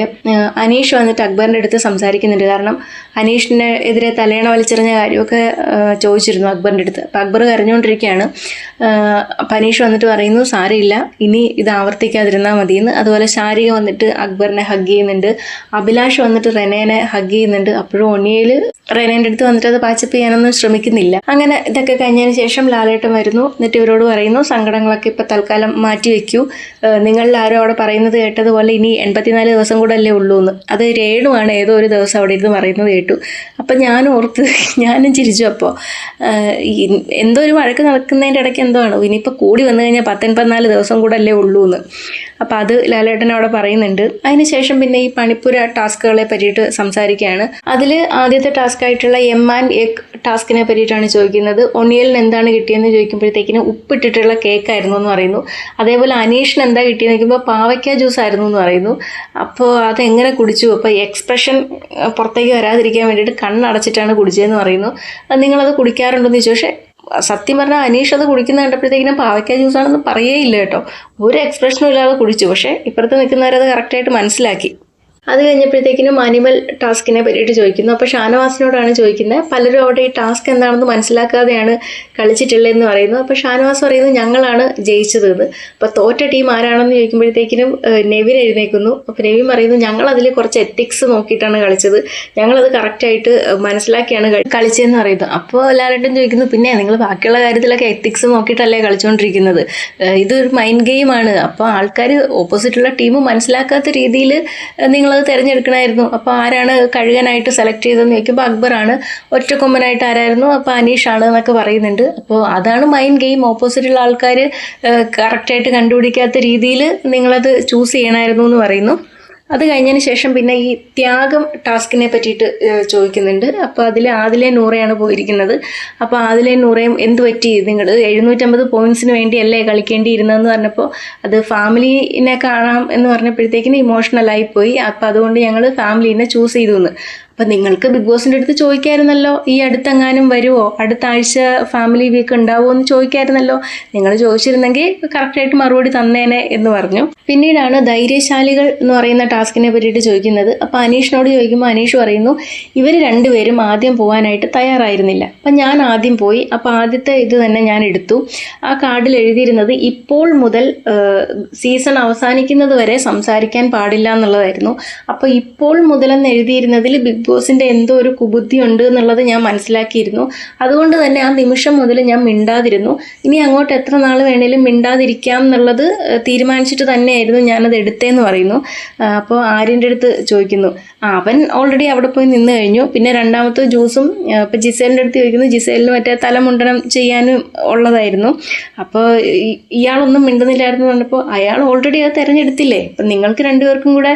അനീഷ് വന്നിട്ട് അക്ബറിൻ്റെ അടുത്ത് സംസാരിക്കുന്നുണ്ട്. കാരണം അനീഷിനെ എതിരെ തലയണ വലിച്ചെറിഞ്ഞ കാര്യമൊക്കെ ചോദിച്ചിരുന്നു അക്ബറിൻ്റെ അടുത്ത്. അപ്പം അക്ബർ കരഞ്ഞുകൊണ്ടിരിക്കുകയാണ്. അപ്പം അനീഷ് വന്നിട്ട് പറയുന്നു, സാരമില്ല, ഇനി ഇത് ആവർത്തിക്കാതിരുന്നാൽ മതിയെന്ന്. അതുപോലെ ശാരിക വന്നിട്ട് അക്ബറിനെ ഹഗ് ചെയ്യുന്നുണ്ട്, അഭിലാഷ് വന്നിട്ട് റെനേനെ ഹഗ് ചെയ്യുന്നുണ്ട്. അപ്പോഴും ഒണിയയിൽ റെനേൻ്റെ അടുത്ത് വന്നിട്ട് അത് പാച്ചപ്പ് ചെയ്യാനൊന്നും ശ്രമിക്കുന്നില്ല. അങ്ങനെ ഇതൊക്കെ കഴിഞ്ഞതിന് ശേഷം ലാലേട്ടൻ വരുന്നു. എന്നിട്ട് ഇവരോട് പറയുന്നു, സങ്കടങ്ങളൊക്കെ ഇപ്പം തൽക്കാലം മാറ്റി വയ്ക്കൂ, നിങ്ങളിൽ ആരോ അവിടെ പറയുന്നത് കേട്ടതുപോലെ ഇനി 84 ദിവസം കൂടെ അല്ലേ ഉള്ളൂ എന്ന്. അത് രേണുവാണ് ഏതോ ഒരു ദിവസം അവിടെ ഇരുന്ന് പറയുന്നത് കേട്ടു. അപ്പം ഞാനും ചിരിച്ചു. അപ്പോൾ എന്തോ ഒരു വഴക്ക് നടക്കുന്നതിൻ്റെ ഇടയ്ക്ക് എന്തോ ആണ്, ഇനിയിപ്പോൾ കൂടി വന്നു കഴിഞ്ഞാൽ 84 ദിവസം കൂടെ അല്ലേ ഉള്ളൂ എന്ന്. അപ്പോൾ അത് ലാലേട്ടൻ അവിടെ പറയുന്നുണ്ട്. അതിനുശേഷം പിന്നെ ഈ പണിപ്പുര ടാസ്കുകളെ പറ്റിയിട്ട് സംസാരിക്കുകയാണ്. അതിൽ ആദ്യത്തെ ടാസ്ക്കായിട്ടുള്ള M&Egg ടാസ്കിനെ പറ്റിയിട്ടാണ് ചോദിക്കുന്നത്. ഒണിയലിന് എന്താണ് കിട്ടിയെന്ന് ചോദിക്കുമ്പോഴത്തേക്കിനും ഉപ്പിട്ടിട്ടുള്ള കേക്കായിരുന്നു എന്ന് പറയുന്നു. അതേപോലെ അനീഷിന് എന്താ കിട്ടിയെന്ന് ചോദിക്കുമ്പോൾ പാവയ്ക്ക ജ്യൂസ് ആയിരുന്നു എന്ന് പറയുന്നു. അപ്പോൾ അതെങ്ങനെ കുടിച്ചു, അപ്പോൾ എക്സ്പ്രഷൻ പുറത്തേക്ക് വരാതിരിക്കാൻ വേണ്ടിയിട്ട് കണ്ണടച്ചിട്ടാണ് കുടിച്ചതെന്ന് പറയുന്നു. നിങ്ങളത് കുടിക്കാറുണ്ടെന്ന് ചോദിച്ചു. പക്ഷേ സത്യം പറഞ്ഞാൽ അനീഷ് അത് കുടിക്കുന്ന കണ്ടപ്പോഴത്തേക്കിനും പാവയ്ക്ക ജ്യൂസാണെന്ന് പറയേയില്ല കേട്ടോ, ഒരു എക്സ്പ്രഷനും ഇല്ലാതെ കുടിച്ചു. പക്ഷേ ഇപ്പുറത്ത് നിൽക്കുന്നവരത് കറക്റ്റായിട്ട് മനസ്സിലാക്കി. അത് കഴിഞ്ഞപ്പോഴത്തേക്കിനും അനിമൽ ടാസ്കിനെ പറ്റിയിട്ട് ചോദിക്കുന്നു. അപ്പോൾ ഷാനവാസിനോടാണ് ചോദിക്കുന്നത്. പലരും അവിടെ ഈ ടാസ്ക് എന്താണെന്ന് മനസ്സിലാക്കാതെയാണ് കളിച്ചിട്ടുള്ളതെന്ന് പറയുന്നു. അപ്പോൾ ഷാനവാസ് പറയുന്നത് ഞങ്ങളാണ് ജയിച്ചത് എന്ന്. അപ്പോൾ തോറ്റ ടീം ആരാണെന്ന് ചോദിക്കുമ്പോഴത്തേക്കിനും നെവിൻ എഴുന്നേൽക്കുന്നു. അപ്പോൾ നെവിൻ പറയുന്നു, ഞങ്ങളതിൽ കുറച്ച് എത്തിക്സ് നോക്കിയിട്ടാണ് കളിച്ചത്, ഞങ്ങളത് കറക്റ്റായിട്ട് മനസ്സിലാക്കിയാണ് കളിച്ചതെന്ന് പറയുന്നു. അപ്പോൾ ലാലേട്ടൻ ചോദിക്കുന്നു, പിന്നെ നിങ്ങൾ ബാക്കിയുള്ള കാര്യത്തിലൊക്കെ എത്തിക്സ് നോക്കിയിട്ടല്ലേ കളിച്ചുകൊണ്ടിരിക്കുന്നത്, ഇതൊരു മൈൻഡ് ഗെയിമാണ്, അപ്പോൾ ആൾക്കാർ ഓപ്പോസിറ്റുള്ള ടീം മനസ്സിലാക്കാത്ത രീതിയിൽ നിങ്ങളത് തിരഞ്ഞെടുക്കണമായിരുന്നു. അപ്പോൾ ആരാണ് കഴുകനായിട്ട് സെലക്ട് ചെയ്തതെന്ന് ചോദിക്കുമ്പോൾ അക്ബറാണ്, ഒറ്റക്കൊമ്പനായിട്ട് ആരായിരുന്നു, അപ്പോൾ അനീഷാണ് എന്നൊക്കെ പറയുന്നുണ്ട്. അപ്പോൾ അതാണ് മൈൻഡ് ഗെയിം, ഓപ്പോസിറ്റുള്ള ആൾക്കാർ കറക്റ്റായിട്ട് കണ്ടുപിടിക്കാത്ത രീതിയിൽ നിങ്ങളത് ചൂസ് ചെയ്യണമായിരുന്നു എന്ന് പറയുന്നു. അത് കഴിഞ്ഞതിന് ശേഷം പിന്നെ ഈ ത്യാഗം ടാസ്കിനെ പറ്റിയിട്ട് ചോദിക്കുന്നുണ്ട്. അപ്പോൾ അതിൽ ആദിലെ നൂറയാണ് പോയിരിക്കുന്നത്. അപ്പോൾ ആദിലെ നൂറയും എന്ത് പറ്റി, നിങ്ങൾ 750 പോയിൻറ്റ്സിന് വേണ്ടിയല്ലേ കളിക്കേണ്ടിയിരുന്നതെന്ന് പറഞ്ഞപ്പോൾ അത് ഫാമിലീനെ കാണാം എന്ന് പറഞ്ഞപ്പോഴത്തേക്കിന് ഇമോഷണലായി പോയി, അപ്പോൾ അതുകൊണ്ട് ഞങ്ങൾ ഫാമിലീനെ ചൂസ് ചെയ്തു എന്ന്. അപ്പം നിങ്ങൾക്ക് ബിഗ് ബോസിൻ്റെ അടുത്ത് ചോദിക്കാമായിരുന്നല്ലോ, ഈ അടുത്തെങ്ങാനും വരുമോ, അടുത്ത ആഴ്ച ഫാമിലി വീക്ക് ഉണ്ടാവുമോ എന്ന് ചോദിക്കാമായിരുന്നല്ലോ, നിങ്ങൾ ചോദിച്ചിരുന്നെങ്കിൽ കറക്റ്റായിട്ട് മറുപടി തന്നേനെ എന്ന് പറഞ്ഞു. പിന്നീടാണ് ധൈര്യശാലികൾ എന്ന് പറയുന്ന ടാസ്കിനെ പറ്റിയിട്ട് ചോദിക്കുന്നത്. അപ്പോൾ അനീഷിനോട് ചോദിക്കുമ്പോൾ അനീഷ് പറയുന്നു, ഇവർ രണ്ടുപേരും ആദ്യം പോകാനായിട്ട് തയ്യാറായിരുന്നില്ല, അപ്പം ഞാൻ ആദ്യം പോയി. അപ്പോൾ ആദ്യത്തെ ഇത് തന്നെ ഞാൻ എടുത്തു. ആ കാർഡിൽ എഴുതിയിരുന്നത് ഇപ്പോൾ മുതൽ സീസൺ അവസാനിക്കുന്നത് വരെ സംസാരിക്കാൻ പാടില്ല എന്നുള്ളതായിരുന്നു. അപ്പോൾ ഇപ്പോൾ മുതലെന്ന് എഴുതിയിരുന്നതിൽ ബിഗ് ബോസിൻ്റെ എന്തോ ഒരു കുബുദ്ധി ഉണ്ട് എന്നുള്ളത് ഞാൻ മനസ്സിലാക്കിയിരുന്നു. അതുകൊണ്ട് തന്നെ ആ നിമിഷം മുതൽ ഞാൻ മിണ്ടാതിരുന്നു. ഇനി അങ്ങോട്ട് എത്ര നാൾ വേണേലും മിണ്ടാതിരിക്കാം എന്നുള്ളത് തീരുമാനിച്ചിട്ട് തന്നെയായിരുന്നു ഞാനത് എടുത്തതെന്ന് പറയുന്നു. അപ്പോൾ ആര്യൻ്റെ അടുത്ത് ചോദിക്കുന്നു, അവൻ ഓൾറെഡി അവിടെ പോയി നിന്ന് കഴിഞ്ഞു. പിന്നെ രണ്ടാമത്തെ ജ്യൂസും ഇപ്പോൾ ജിസേലിൻ്റെ അടുത്ത് ചോദിക്കുന്നു, ജിസേലിന് മറ്റേ തലമുണ്ടനം ചെയ്യാനും ഉള്ളതായിരുന്നു. അപ്പോൾ ഇയാളൊന്നും മിണ്ടുന്നില്ലായിരുന്നു പറഞ്ഞപ്പോൾ അയാൾ ഓൾറെഡി അത് തിരഞ്ഞെടുത്തില്ലേ, അപ്പം നിങ്ങൾക്ക് രണ്ടുപേർക്കും കൂടെ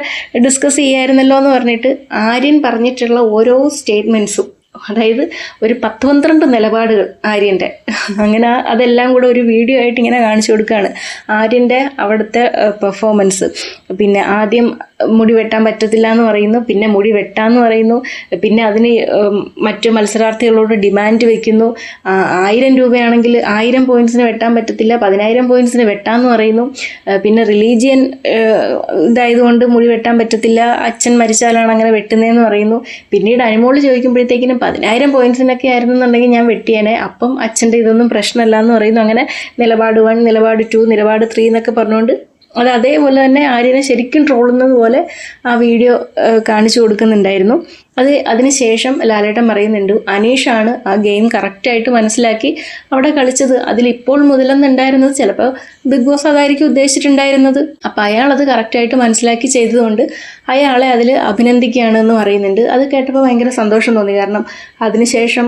ഡിസ്കസ് ചെയ്യാമായിരുന്നല്ലോ എന്ന് പറഞ്ഞിട്ട് ആര്യൻ പറഞ്ഞിട്ടുള്ള ഓരോ സ്റ്റേറ്റ്മെൻറ്റ്സും, അതായത് ഒരു 10-12 നിലപാടുകൾ ആര്യൻ്റെ, അങ്ങനെ അതെല്ലാം കൂടെ ഒരു വീഡിയോ ആയിട്ട് ഇങ്ങനെ കാണിച്ചു കൊടുക്കുകയാണ്. ആര്യൻ്റെ അവിടുത്തെ പെർഫോമൻസ്, പിന്നെ ആദ്യം മുടി വെട്ടാൻ പറ്റത്തില്ല എന്ന് പറയുന്നു, പിന്നെ മുടി വെട്ടാമെന്ന് പറയുന്നു, പിന്നെ അതിന് മറ്റു മത്സരാർത്ഥികളോട് ഡിമാൻഡ് വയ്ക്കുന്നു. 1000 രൂപയാണെങ്കിൽ 1000 പോയിൻറ്റ്സിന് വെട്ടാൻ പറ്റത്തില്ല, 10,000 പോയിൻറ്റ്സിന് വെട്ടാമെന്ന് പറയുന്നു. പിന്നെ റിലീജിയൻ ഇതായതുകൊണ്ട് മുടി വെട്ടാൻ പറ്റത്തില്ല, അച്ഛൻ മരിച്ചാലാണ് അങ്ങനെ വെട്ടുന്നതെന്ന് പറയുന്നു. പിന്നീട് അനുമോള് ചോദിക്കുമ്പോഴത്തേക്കിനും 10,000 പോയിൻറ്റ്സിനൊക്കെ ആയിരുന്നുണ്ടെങ്കിൽ ഞാൻ വെട്ടിയേനെ, അപ്പം അച്ഛൻ്റെ ഇതൊന്നും പ്രശ്നമല്ല എന്ന് പറയുന്നു. അങ്ങനെ നിലപാട് 1, നിലപാട് 2, നിലപാട് 3 എന്നൊക്കെ പറഞ്ഞുകൊണ്ട് അത് അതേപോലെ തന്നെ ആര്യനെ ശരിക്കും ട്രോളുന്നത് പോലെ ആ വീഡിയോ കാണിച്ചു കൊടുക്കുന്നുണ്ടായിരുന്നു. അതിനുശേഷം ലാലേട്ടൻ പറയുന്നുണ്ട് അനീഷാണ് ആ ഗെയിം കറക്റ്റായിട്ട് മനസ്സിലാക്കി അവിടെ കളിച്ചത്. അതിലിപ്പോൾ മുതലെന്നുണ്ടായിരുന്നത് ചിലപ്പോൾ ബിഗ് ബോസ് അതായിരിക്കും ഉദ്ദേശിച്ചിട്ടുണ്ടായിരുന്നത്. അപ്പം അയാൾ അത് കറക്റ്റായിട്ട് മനസ്സിലാക്കി ചെയ്തതുകൊണ്ട് അയാളെ അതിൽ അഭിനന്ദിക്കുകയാണെന്ന് പറയുന്നുണ്ട്. അത് കേട്ടപ്പോൾ ഭയങ്കര സന്തോഷം തോന്നി. കാരണം അതിനുശേഷം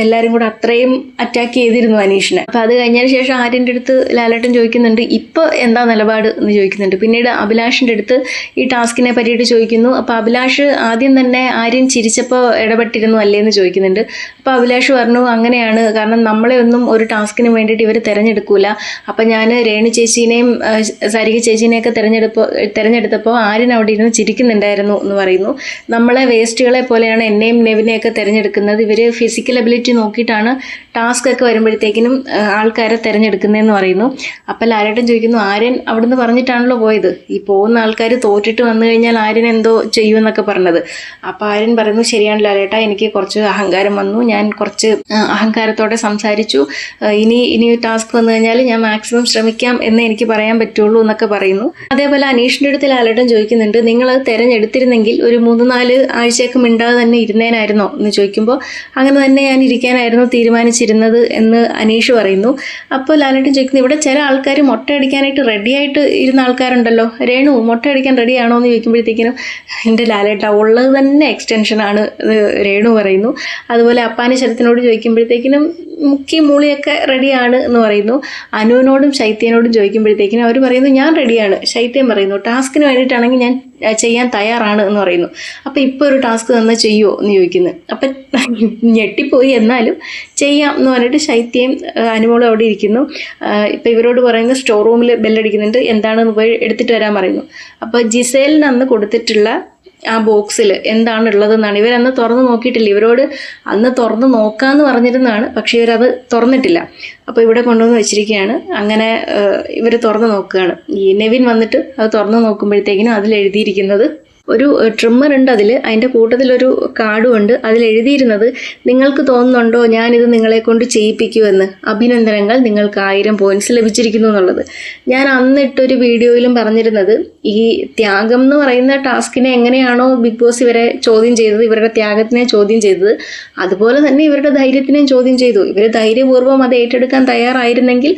എല്ലാവരും കൂടെ അത്രയും അറ്റാക്ക് ചെയ്തിരുന്നു അനീഷിനെ. അപ്പം അത് കഴിഞ്ഞതിന് ശേഷം ആര്യൻ്റെ അടുത്ത് ലാലേട്ടൻ ചോദിക്കുന്നുണ്ട് ഇപ്പോൾ എന്താ നിലപാട് എന്ന് ചോദിക്കുന്നുണ്ട്. പിന്നീട് അഭിലാഷിൻ്റെ അടുത്ത് ഈ ടാസ്കിനെ പറ്റിയിട്ട് ചോദിക്കുന്നു. അപ്പോൾ അഭിലാഷ് ആദ്യം തന്നെ ആര്യൻ ചിരിച്ചപ്പോൾ ഇടപെട്ടിരുന്നു അല്ലേന്ന് ചോദിക്കുന്നുണ്ട്. അപ്പോൾ അഭിലാഷ് പറഞ്ഞു അങ്ങനെയാണ്, കാരണം നമ്മളെ ഒന്നും ഒരു ടാസ്കിന് വേണ്ടിയിട്ട് ഇവർ തിരഞ്ഞെടുക്കൂല. അപ്പം ഞാൻ രേണു ചേച്ചീനെയും സരിക ചേച്ചീനെയൊക്കെ തിരഞ്ഞെടുത്തപ്പോൾ ആര്യൻ അവിടെ ഇരുന്ന് ചിരിക്കുന്നുണ്ടായിരുന്നു എന്ന് പറയുന്നു. നമ്മളെ വേസ്റ്റുകളെ പോലെയാണ് എന്നെയും നെവിനെയൊക്കെ തിരഞ്ഞെടുക്കുന്നത്. ഇവർ ഫിസിക്കൽ എബിലിറ്റി നോക്കിയിട്ടാണ് ടാസ്ക് ഒക്കെ വരുമ്പോഴത്തേക്കിനും ആൾക്കാരെ തിരഞ്ഞെടുക്കുന്നതെന്ന് പറയുന്നു. അപ്പം ലാലേട്ടൻ ചോദിക്കുന്നു ആര്യൻ അവിടുന്ന് പറഞ്ഞിട്ടാണല്ലോ പോയത്, ഈ പോകുന്ന ആൾക്കാർ തോറ്റിട്ട് വന്നു കഴിഞ്ഞാൽ ആര്യൻ എന്തോ ചെയ്യുമെന്നൊക്കെ പറഞ്ഞത്. അപ്പോൾ ആര്യൻ പറയുന്നു ശരിയാണ് ലാലേട്ട, എനിക്ക് കുറച്ച് അഹങ്കാരം വന്നു, ഞാൻ കുറച്ച് അഹങ്കാരത്തോടെ സംസാരിച്ചു, ഇനി ടാസ്ക് വന്നു കഴിഞ്ഞാൽ ഞാൻ മാക്സിമം ശ്രമിക്കാം എന്ന് എനിക്ക് പറയാൻ പറ്റുള്ളൂ എന്നൊക്കെ പറയുന്നു. അതേപോലെ അനീഷിൻ്റെ അടുത്ത് ലാലേട്ടൻ ചോദിക്കുന്നുണ്ട് നിങ്ങളത് തിരഞ്ഞെടുത്തിരുന്നെങ്കിൽ ഒരു 3-4 ആഴ്ചയൊക്കെ മിണ്ടാതെ തന്നെ ഇരുന്നേനായിരുന്നോ എന്ന് ചോദിക്കുമ്പോൾ അങ്ങനെ തന്നെ ഞാൻ ഇരിക്കാനായിരുന്നു തീരുമാനിച്ചിരുന്നത് എന്ന് അനീഷ് പറയുന്നു. അപ്പോൾ ലാലേട്ടൻ ചോദിക്കുന്നു ഇവിടെ ചില ആൾക്കാർ മുട്ടയടിക്കാനായിട്ട് റെഡിയായിട്ട് ഇരുന്ന ആൾക്കാരുണ്ടല്ലോ, രേണു മുട്ടയടിക്കാൻ റെഡിയാണോ എന്ന് ചോദിക്കുമ്പോഴത്തേക്കിനും എൻ്റെ ലാലേട്ട ഉള്ളത് തന്നെ എക്സ്റ്റൻഷനാണ് രേണു പറയുന്നു. അതുപോലെ അപ്പാനി ശരത്തിനോട് ചോദിക്കുമ്പോഴത്തേക്കിനും മുക്കി മൂളിയൊക്കെ റെഡിയാണ് എന്ന് പറയുന്നു. അനുവിനോടും ശൈത്യനോടും ചോദിക്കുമ്പോഴത്തേക്കിനും അവർ പറയുന്നു ഞാൻ റെഡിയാണ്. ശൈത്യം പറയുന്നു ടാസ്കിന് വേണ്ടിയിട്ടാണെങ്കിൽ ഞാൻ ചെയ്യാൻ തയ്യാറാണ് എന്ന് പറയുന്നു. അപ്പോൾ ഇപ്പോൾ ഒരു ടാസ്ക് തന്നാൽ ചെയ്യുമോ എന്ന് ചോദിക്കുന്നു. അപ്പം ഞെട്ടിപ്പോയി, എന്നാലും ചെയ്യാം എന്ന് പറഞ്ഞിട്ട് ശൈത്യം അനുമോളും അവിടെ ഇരിക്കുന്നു. ഇപ്പം ഇവരോട് പറയുന്നു സ്റ്റോർ റൂമിൽ ബെല്ലടിക്കുന്നുണ്ട്, എന്താണെന്ന് പോയി എടുത്തിട്ട് വരാൻ പറയുന്നു. അപ്പോൾ ജിസേലിന് അന്ന് കൊടുത്തിട്ടുള്ള ആ ബോക്സിൽ എന്താണുള്ളതെന്നാണ് ഇവരന്ന് തുറന്ന് നോക്കിയിട്ടില്ല. ഇവരോട് അന്ന് തുറന്ന് നോക്കാമെന്ന് പറഞ്ഞിരുന്നതാണ്, പക്ഷേ ഇവരത് തുറന്നിട്ടില്ല. അപ്പോൾ ഇവിടെ കൊണ്ടുവന്ന് വെച്ചിരിക്കുകയാണ്. അങ്ങനെ ഇവർ തുറന്ന് നോക്കുകയാണ്. ഈ നെവിൻ വന്നിട്ട് അത് തുറന്ന് നോക്കുമ്പോഴത്തേക്കിനും അതിൽ എഴുതിയിരിക്കുന്നത് ഒരു ട്രിമ്മർ ഉണ്ട്, അതിൻ്റെ കൂട്ടത്തിലൊരു കാർഡും ഉണ്ട്. അതിലെഴുതിയിരുന്നത് നിങ്ങൾക്ക് തോന്നുന്നുണ്ടോ ഞാനിത് നിങ്ങളെ കൊണ്ട് ചെയ്യിപ്പിക്കുമെന്ന്, അഭിനന്ദനങ്ങൾ, നിങ്ങൾക്ക് 1000 പോയിന്റ്സ് ലഭിച്ചിരിക്കുന്നു എന്നുള്ളത്. ഞാൻ അന്നിട്ടൊരു വീഡിയോയിലും പറഞ്ഞിരുന്നത് ഈ ത്യാഗം എന്ന് പറയുന്ന ടാസ്കിനെ എങ്ങനെയാണോ ബിഗ് ബോസ് ഇവരെ ചോദ്യം ചെയ്തത്, ഇവരുടെ ത്യാഗത്തിനെ ചോദ്യം ചെയ്തത്, അതുപോലെ തന്നെ ഇവരുടെ ധൈര്യത്തിനെയും ചോദ്യം ചെയ്തു. ഇവർ ധൈര്യപൂർവ്വം അത് ഏറ്റെടുക്കാൻ തയ്യാറായിരുന്നെങ്കിൽ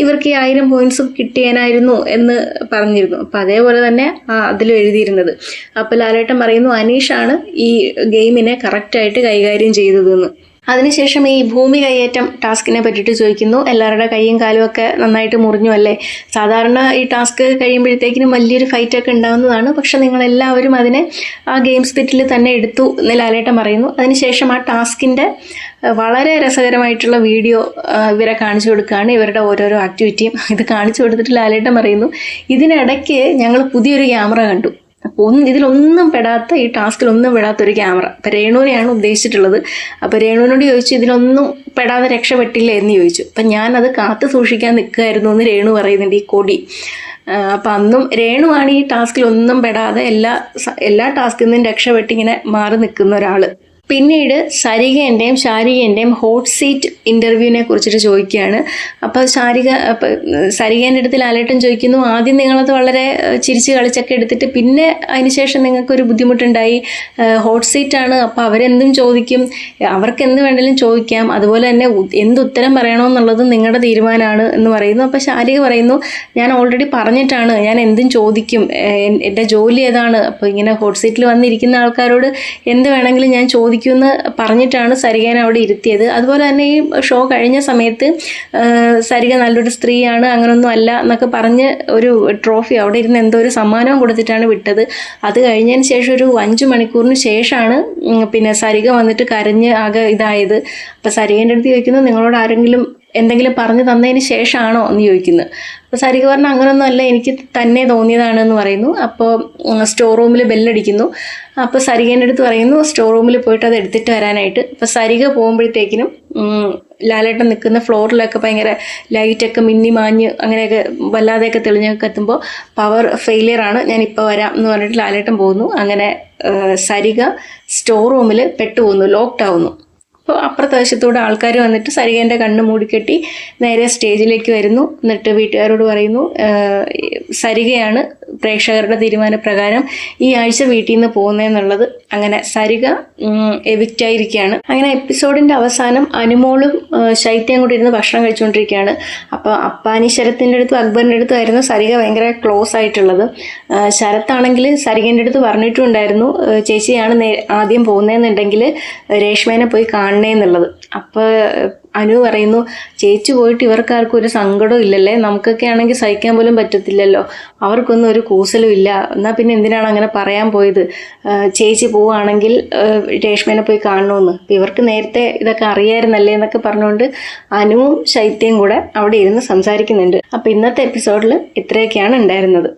ഇവർക്ക് ഈ 1000 പോയിന്റ്സ് കിട്ടിയേനായിരുന്നു എന്ന് പറഞ്ഞിരുന്നു. അപ്പം അതേപോലെ തന്നെ അതിലും എഴുതിയിരുന്നത്. അപ്പോൾ ലാലേട്ടൻ പറയുന്നു അനീഷാണ് ഈ ഗെയിമിനെ കറക്റ്റായിട്ട് കൈകാര്യം ചെയ്തതെന്ന്. അതിനുശേഷം ഈ ഭൂമി കയ്യേറ്റം ടാസ്കിനെ പറ്റിയിട്ട് ചോദിക്കുന്നു. എല്ലാവരുടെ കൈയും കാലും ഒക്കെ നന്നായിട്ട് മുറിഞ്ഞു അല്ലേ? സാധാരണ ഈ ടാസ്ക് കഴിയുമ്പോഴത്തേക്കിനും വലിയൊരു ഫൈറ്റൊക്കെ ഉണ്ടാകുന്നതാണ്, പക്ഷെ നിങ്ങളെല്ലാവരും അതിനെ ആ ഗെയിം സ്പിരിറ്റിൽ തന്നെ എടുത്തു എന്ന് ലാലേട്ടൻ പറയുന്നു. അതിനുശേഷം ആ ടാസ്കിൻ്റെ വളരെ രസകരമായിട്ടുള്ള വീഡിയോ ഇവരെ കാണിച്ചു കൊടുക്കുകയാണ്, ഇവരുടെ ഓരോരോ ആക്ടിവിറ്റിയും. ഇത് കാണിച്ചു കൊടുത്തിട്ട് ലാലേട്ടൻ പറയുന്നു ഇതിനിടയ്ക്ക് ഞങ്ങൾ പുതിയൊരു ക്യാമറ കണ്ടു. അപ്പോൾ ഇതിലൊന്നും പെടാത്ത, ഈ ടാസ്കിലൊന്നും പെടാത്ത ഒരു ക്യാമറ. അപ്പോൾ രേണുവിനെയാണ് ഉദ്ദേശിച്ചിട്ടുള്ളത്. അപ്പോൾ രേണുവിനോട് ചോദിച്ചു ഇതിലൊന്നും പെടാതെ രക്ഷപ്പെട്ടില്ല എന്ന് ചോദിച്ചു. അപ്പം ഞാനത് കാത്തു സൂക്ഷിക്കാൻ നിൽക്കുമായിരുന്നു എന്ന് രേണു പറയുന്നുണ്ട്, ഈ കൊടി. അപ്പം അന്നും രേണുവാണ് ഈ ടാസ്കിലൊന്നും പെടാതെ എല്ലാ ടാസ്കിൽ നിന്നും രക്ഷപ്പെട്ടിങ്ങനെ മാറി നിൽക്കുന്ന ഒരാൾ. പിന്നീട് സരികേൻ്റെയും ശാരികേൻ്റെയും ഹോട്ട് സീറ്റ് ഇൻ്റർവ്യൂവിനെ കുറിച്ചിട്ട് ചോദിക്കുകയാണ്. അപ്പോൾ സരികേൻ്റെ അടുത്ത് ലാലേട്ടൻ ചോദിക്കുന്നു ആദ്യം നിങ്ങളത് വളരെ ചിരിച്ച് കളിച്ചൊക്കെ എടുത്തിട്ട് പിന്നെ അതിനുശേഷം നിങ്ങൾക്കൊരു ബുദ്ധിമുട്ടുണ്ടായി, ഹോട്ട് സീറ്റാണ്, അപ്പോൾ അവരെന്തും ചോദിക്കും, അവർക്ക് എന്ത് വേണമെങ്കിലും ചോദിക്കാം, അതുപോലെ തന്നെ എന്ത് ഉത്തരം പറയണമെന്നുള്ളത് നിങ്ങളുടെ തീരുമാനമാണ് എന്ന് പറയുന്നു. അപ്പോൾ ശാരിക പറയുന്നു ഞാൻ ഓൾറെഡി പറഞ്ഞിട്ടാണ്, ഞാൻ എന്തും ചോദിക്കും, എൻ്റെ ജോലി ഏതാണ്, അപ്പോൾ ഇങ്ങനെ ഹോട്ട് സീറ്റിൽ വന്നിരിക്കുന്ന ആൾക്കാരോട് എന്ത് വേണമെങ്കിലും ഞാൻ ചോദിക്കുമെന്ന് പറഞ്ഞിട്ടാണ് സരികേനെ അവിടെ ഇരുത്തിയത്. അതുപോലെ തന്നെ ഈ ഷോ കഴിഞ്ഞ സമയത്ത് സരിക നല്ലൊരു സ്ത്രീയാണ്, അങ്ങനൊന്നും അല്ല എന്നൊക്കെ പറഞ്ഞ് ഒരു ട്രോഫി അവിടെ ഇരുന്ന് എന്തോ ഒരു സമ്മാനവും കൊടുത്തിട്ടാണ് വിട്ടത്. അത് കഴിഞ്ഞതിന് ശേഷം ഒരു 5 മണിക്കൂറിന് ശേഷമാണ് പിന്നെ സരിക വന്നിട്ട് കരഞ്ഞ് ആകെ ഇതായത്. അപ്പോൾ സരികേൻ്റെ അടുത്ത് ചോദിക്കുന്നു നിങ്ങളോട് ആരെങ്കിലും എന്തെങ്കിലും പറഞ്ഞു തന്നതിന് ശേഷമാണോ എന്ന് ചോദിക്കുന്നത്. അപ്പോൾ സരിക പറഞ്ഞാൽ അങ്ങനൊന്നും അല്ല, എനിക്ക് തന്നെ തോന്നിയതാണെന്ന് പറയുന്നു. അപ്പോൾ സ്റ്റോർ റൂമിൽ ബെല്ലടിക്കുന്നു. അപ്പോൾ സരികേൻ്റെ അടുത്ത് പറയുന്നു സ്റ്റോർ റൂമിൽ പോയിട്ട് അത് എടുത്തിട്ട് വരാനായിട്ട്. അപ്പോൾ സരിക പോകുമ്പോഴത്തേക്കിനും ലാലേട്ടൻ നിൽക്കുന്ന ഫ്ലോറിലൊക്കെ ഭയങ്കര ലൈറ്റൊക്കെ മിന്നി മാഞ്ഞ് അങ്ങനെയൊക്കെ വല്ലാതെയൊക്കെ തെളിഞ്ഞൊക്കെ എത്തുമ്പോൾ പവർ ഫെയിലിയറാണ്, ഞാനിപ്പോൾ വരാം എന്ന് പറഞ്ഞിട്ട് ലാലേട്ടൻ പോകുന്നു. അങ്ങനെ സരിക സ്റ്റോർ റൂമിൽ പെട്ടുപോകുന്നു, ലോക്ക്ഡ് ആവുന്നു. അപ്പോൾ അപ്പുറത്തെ വശത്തൂടെ ആൾക്കാർ വന്നിട്ട് സരികേൻ്റെ കണ്ണ് മൂടിക്കെട്ടി നേരെ സ്റ്റേജിലേക്ക് വരുന്നു. എന്നിട്ട് വീട്ടുകാരോട് പറയുന്നു സരികയാണ് പ്രേക്ഷകരുടെ തീരുമാനപ്രകാരം ഈ ആഴ്ച വീട്ടിൽ നിന്ന് പോകുന്നതെന്നുള്ളത്. അങ്ങനെ സരിക എവിക്റ്റ് ആയിരിക്കുകയാണ്. അങ്ങനെ എപ്പിസോഡിൻ്റെ അവസാനം അനുമോളും ശൈത്യം കൂടി ഇരുന്ന് ഭക്ഷണം കഴിച്ചുകൊണ്ടിരിക്കുകയാണ്. അപ്പോൾ അപ്പാനി ശരത്തിൻ്റെ അടുത്തും അക്ബറിൻ്റെ അടുത്തുമായിരുന്നു സരിക ഭയങ്കര ക്ലോസ് ആയിട്ടുള്ളത്. ശരത്താണെങ്കിൽ സരികൻ്റെ അടുത്ത് പറഞ്ഞിട്ടുണ്ടായിരുന്നു ചേച്ചിയാണ് ആദ്യം പോകുന്നതെന്നുണ്ടെങ്കിൽ രേഷ്മേനെ പോയി കാണണേ എന്നുള്ളത്. അപ്പോൾ അനു പറയുന്നു ചേച്ചി പോയിട്ട് ഇവർക്കാർക്കും ഒരു സങ്കടവും ഇല്ലല്ലേ, നമുക്കൊക്കെ ആണെങ്കിൽ സഹിക്കാൻ പോലും പറ്റത്തില്ലല്ലോ, അവർക്കൊന്നും ഒരു കൂസലും ഇല്ല, എന്നാൽ പിന്നെ എന്തിനാണ് അങ്ങനെ പറയാൻ പോയത്, ചേച്ചി പോവുകയാണെങ്കിൽ രേഷ്മേനെ പോയി കാണണമെന്ന്. അപ്പം ഇവർക്ക് നേരത്തെ ഇതൊക്കെ അറിയാമായിരുന്നല്ലേ എന്നൊക്കെ പറഞ്ഞുകൊണ്ട് അനുവും ശൈത്യയും കൂടെ അവിടെ ഇരുന്ന് സംസാരിക്കുന്നുണ്ട്. അപ്പം ഇന്നത്തെ എപ്പിസോഡിൽ ഇത്രയൊക്കെയാണ് ഉണ്ടായിരുന്നത്.